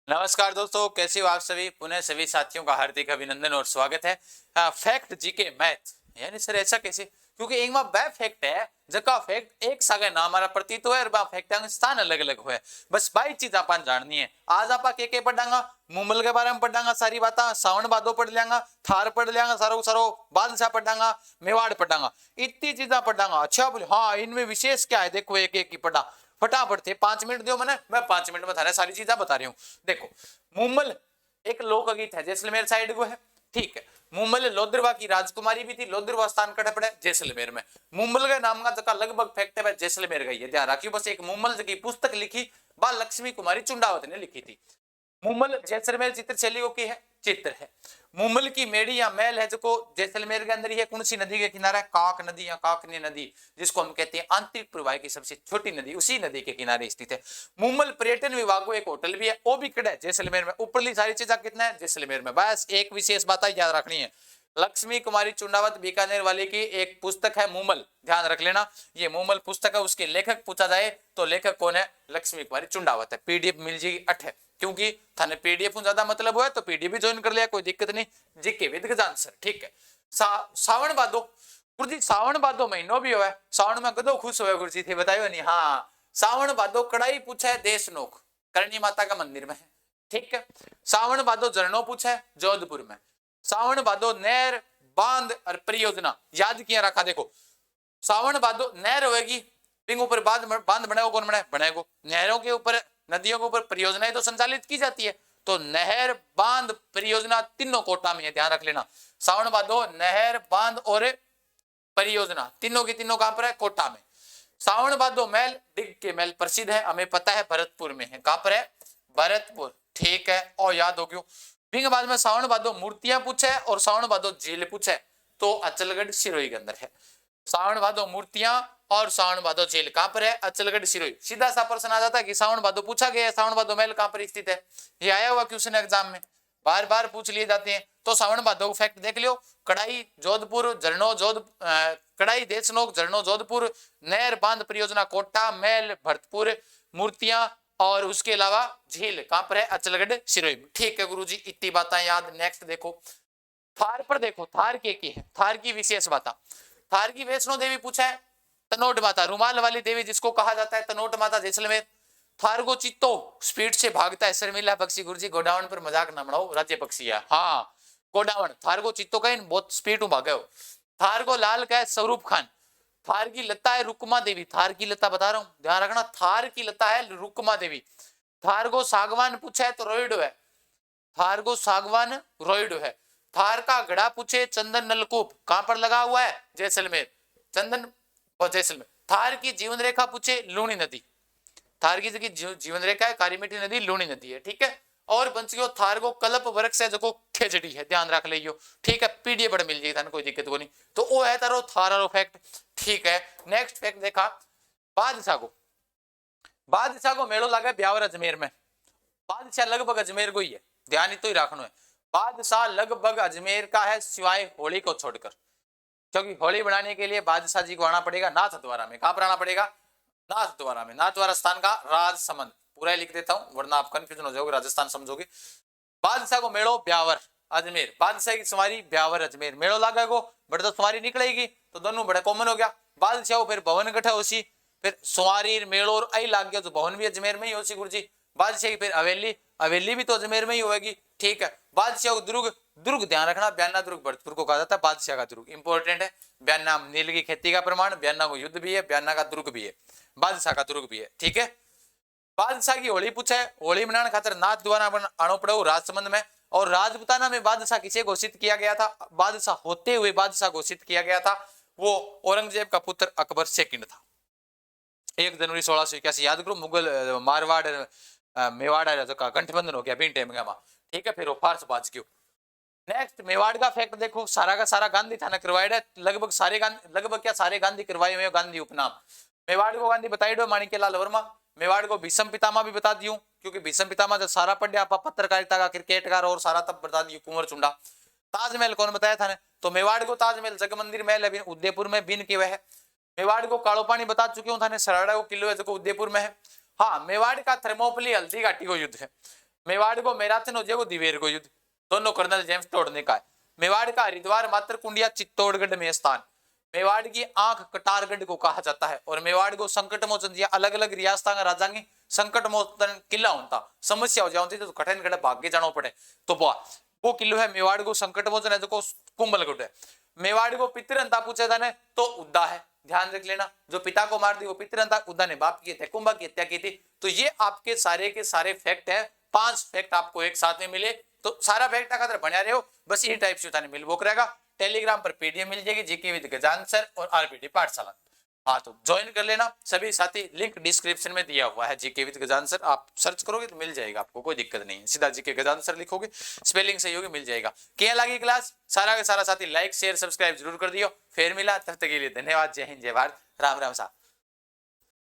नमस्कार दोस्तों, कैसे हो आप सभी। पुनः सभी साथियों का हार्दिक अभिनंदन और स्वागत है। फैक्ट जीके मैथ यानी सर ऐसा कैसे, क्योंकि एक बार वह फैक्ट है जका फैक्ट एक सागे नाम हमारा प्रतीत हुआ है और बा फैक्ट स्थान अलग अलग हुआ है। बस बाई चीज आपन जाननी है। आज आपा के पढ़ांगा, मुंबल के बारे में पढ़ांगा, सारी बातें सावन बादो पढ़ लेंगा, थार पढ़ लेंगा, सारो सारो बादशाह पढ़ांगा, मेवाड़ पढ़ांगा, इतनी चीजें पढ़ांगा। अच्छा बोले हाँ इनमें विशेष क्या है, देखो एक एक ही पढ़ा। फटाफट थे 5 मिनट दो मैंने, मैं 5 मिनट में थारे सारी चीजें बता रही हूँ। देखो, मुम्मल एक लोकगीत है, जैसलमेर साइड को है, ठीक है। मुम्मल लोद्रवा की राजकुमारी भी थी, लोद्रवा स्थान कटे पड़े जैसलमेर में। मुम्मल के नाम का जगह लगभग फैक्ट है जैसलमेर गई है, ध्यान रखियो। बस एक मुम्मल की पुस्तक लिखी बा लक्ष्मी कुमारी चुंडावत ने लिखी थी। मुम्मल जैसलमेर चित्र शैली की है, चित्र है। मुम्मल की मेड़ी या महल है जो जैसलमेर के अंदर ही है। कौन सी नदी के किनारे? काक नदी या काकनी नदी, जिसको हम कहते हैं आंतरिक प्रवाह की सबसे छोटी नदी, उसी नदी के किनारे स्थित है। मुम्मल पर्यटन विभाग को एक होटल भी है, वो भी कड़ा है जैसलमेर में। ऊपरली सारी चीजें कितना है जैसलमेर में। बस एक विशेष बात याद रखनी है, लक्ष्मी कुमारी चुंडावत बीकानेर वाले की एक पुस्तक है मुम्मल, ध्यान रख लेना। ये मुम्मल पुस्तक है, उसके लेखक पूछा जाए तो लेखक कौन है? लक्ष्मी कुमारी चुंडावत है। पीडीएफ मिल जाएगी 8 है, क्योंकि थाने पीडीएफ ज्यादा मतलब हुआ है तो पीडीएफ भी ज्वाइन कर लिया, कोई दिक्कत नहीं। जीके विद आंसर, ठीक है। सावन भादो, गुरुजी सावन भादो महीनो भी हुआ है, सावन में कदों खुश हुआ गुरुजी थे बतायो नहीं? हाँ, सावन भादो कड़ाई पूछा है देश नोक, करणी माता का मंदिर में है, ठीक है। सावन भादो झरनो पूछा है जोधपुर में। सावन भादो नहर बांध और परियोजना याद किया रखा। देखो, सावन भादो नहर होगी, पिंग ऊपर बांध बनाएगा, कौन बनाएगा? नहरों के ऊपर, नदियों के ऊपर परियोजनाएं तो संचालित की जाती है। तो नहर बांध परियोजना तीनों कोटा में है, ध्यान रख लेना। सावन भादो नहर बांध और परियोजना तीनों की तीनों कहां पर है? कोटा में। सावन भादो महल, डिग के महल प्रसिद्ध है, हमें पता है भरतपुर में है। कहां पर है? भरतपुर, ठीक है। और याद हो गयो। फिर बाद में सावन भादो मूर्तियां पूछे और सावन भादो झील पूछे, तो अचलगढ़ सिरोही के अंदर है। सावन भादो मूर्तियां और सावन भादो झील कहां पर है? अचलगढ़ सिरोही। सीधा सा प्रश्न आ जाता है कि सावन भादो पूछा गया है, सावन भादो महल कहां पर स्थित है? ये आया हुआ क्वेश्चन एग्जाम में, बार बार पूछ लिए जाते हैं। तो सावन भादो फैक्ट देख लियो। कड़ाई जोधपुर, झरनो कड़ाई देशनोक, झरनो जोधपुर, नहर बांध परियोजना कोटा, महल भरतपुर, मूर्तियां और उसके अलावा झील कहां पर है? अचलगढ़ सिरोही। ठीक है गुरुजी, इतनी बातें याद। नेक्स्ट देखो, थार पर देखो, थार की है, थार की विशेष बात। थार की वैष्णो देवी पूछा है, तनोट माता, रुमाल वाली देवी जिसको कहा जाता है तनोट माता जैसलमेर। थार को चित्तो स्पीड से भागता है, शर्मिला पक्षी। गुरुजी गोडाउन पर मजाक ना बनाओ, राज्य पक्षी है। हाँ, गोडाउन। थार को चित्तो कहीं बहुत स्पीड में भागे हो। थार को लाल का है स्वरूप खान। थार की लता है रुकमा देवी, थार की लता बता रहा हूं, ध्यान रखना। थार की लता है रुकमा देवी। थार को सागवान पूछा है तो रोइडो है, थार को सागवान रोइडो है। थार का घड़ा पूछे चंदन नलकूप, कहां पर लगा हुआ है? जैसलमेर, चंदन और जैसलमेर। थार की जीवन रेखा पूछे लूणी नदी, थार की जीवन रेखा है काली मिट्टी नदी, लूणी नदी है, ठीक है। और बंसियो थार को कल्प वृक्ष है जो खेजड़ी है, ध्यान रख लियो, ठीक है। पीडीएफ पर मिल जाएगी, कोई दिक्कत को नहीं। तो वो है तारो थारा फैक्ट, ठीक है। नेक्स्ट फैक्ट देखा, बादशाह को मेड़ो लगा ब्यावर अजमेर में। बादशाह लगभग अजमेर को ही है, ध्यान तो ही रखना है। बादशाह लगभग अजमेर का है सिवाय होली को छोड़कर, क्योंकि होली बनाने के लिए बादशाह जी को आना पड़ेगा नाथ द्वारा में। कहां पर आना पड़ेगा? नाथ द्वारा में। नाथ द्वारा स्थान का राजसमंद, पूरा लिख देता हूं वरना आप कंफ्यूजन हो जाओगे, राजस्थान समझोगे। बादशाह को मेड़ो ब्यावर अजमेर, बादशाह की सवारी ब्यावर अजमेर, मेड़ो लागा को बड़े तो सवारी निकलेगी, तो दोनों बड़े कॉमन हो गया। बादशाह फिर भवन कठा होसी, फिर सवारी मेड़ो और आई लाग गया तो भवन भी अजमेर में ही होसी गुरुजी। बादशाह की फिर हवेली, हवेली भी तो अजमेर में ही होगी, ठीक है। बादशाह को दुर्ग, दुर्ग ध्यान रखना, ब्याना दुर्ग भरतपुर को कहा जाता है, बादशाह का दुर्ग इंपॉर्टेंट है। ब्याना नील की खेती का प्रमाण, ब्याना को युद्ध भी है, ब्याना का दुर्ग भी है, बादशाह का दुर्ग भी है, ठीक है। बादशाह की होली पूछा है, होली मनाने खातर नाथ द्वारा आनो पड़े राजसमंद में। और राजपुताना में बादशाह किसे घोषित किया गया था? बादशाह होते हुए बादशाह घोषित किया गया था, वो औरंगजेब का पुत्र अकबर सेकंड था। 1 जनवरी 1681, याद करो। मुगल मारवाड़ मेवाड़ का गठबंधन हो गया बीन टाइम में, ठीक है। फिर वो फारस बाज गयो। नेक्स्ट मेवाड़ का फैक्ट देखो, सारा का सारा गांधी थाना करवाया है, लगभग सारे गांधी, लगभग क्या सारे गांधी करवाए हुए गांधी उपनाम। मेवाड़ को गांधी बताई दो माणिक्यलाल वर्मा। मेवाड़ को भीषम पितामह भी बता दियो, क्योंकि भीषम पितामह जब सारा पढ़ आप पत्रकारिता का, क्रिकेटकार और सारा तब बता दियो कुंवर चुंडा। ताजमहल कौन बताया था ने? तो मेवाड़ को ताजमहल जग मंदिर महल है उदयपुर में बिन के वह है। मेवाड़ को कालो पानी बता चुके हूं थाने, सराड़ा को किलो है जो उदयपुर में है। हाँ, मेवाड़ का थर्मोपली हल्दी घाटी को युद्ध है। मेवाड़ को मैराथन हो जाएगा, दिवेर को युद्ध, दोनों कर्नल जेम्स तोड़ने का है। मेवाड़ का हरिद्वार मात्र कुंडिया चित्तौड़गढ़ में स्थान। मेवाड़ की आंख कटारगढ़ को कहा जाता है और मेवाड़ को संकट मोचन या अलग अलग रियासत राजा की संकट मोचन किला होता, समस्या हो जाती तो कठिन गढ़ भाग के जाना पड़े, तो वो किलो है मेवाड़ को संकट मोचन है, जो कुंभलगढ़ है। मेवाड़ को पितृहंता पूछे था तो उद्दा है, ध्यान रख लेना, जो पिता को मार दी वो पितृहंता, उद्दा ने बाप किए थे, कुंभा की हत्या की थी। तो ये आपके सारे के सारे फैक्ट है, 5 फैक्ट आपको एक साथ में मिले, तो सारा फैक्ट अगर बना रहे हो बस यही टाइप से मिल वो करेगा। टेलीग्राम पर पीडीएफ मिल जाएगी जीके विद गजानन सर और आरबीडी पाठशाला। हाँ तो ज्वाइन कर लेना सभी साथी, लिंक डिस्क्रिप्शन में दिया हुआ है, जीके विद गजानन सर, आप सर्च करोगे तो मिल जाएगा, आपको कोई दिक्कत नहीं है, सीधा जीके गजानन सर लिखोगे, स्पेलिंग सही होगी मिल जाएगा। क्या लगी क्लास, सारा का सारा साथी लाइक शेयर सब्सक्राइब जरूर कर दियो। फिर मिला, तब तक के लिए धन्यवाद, जय हिंद जय भारत, राम राम साहब।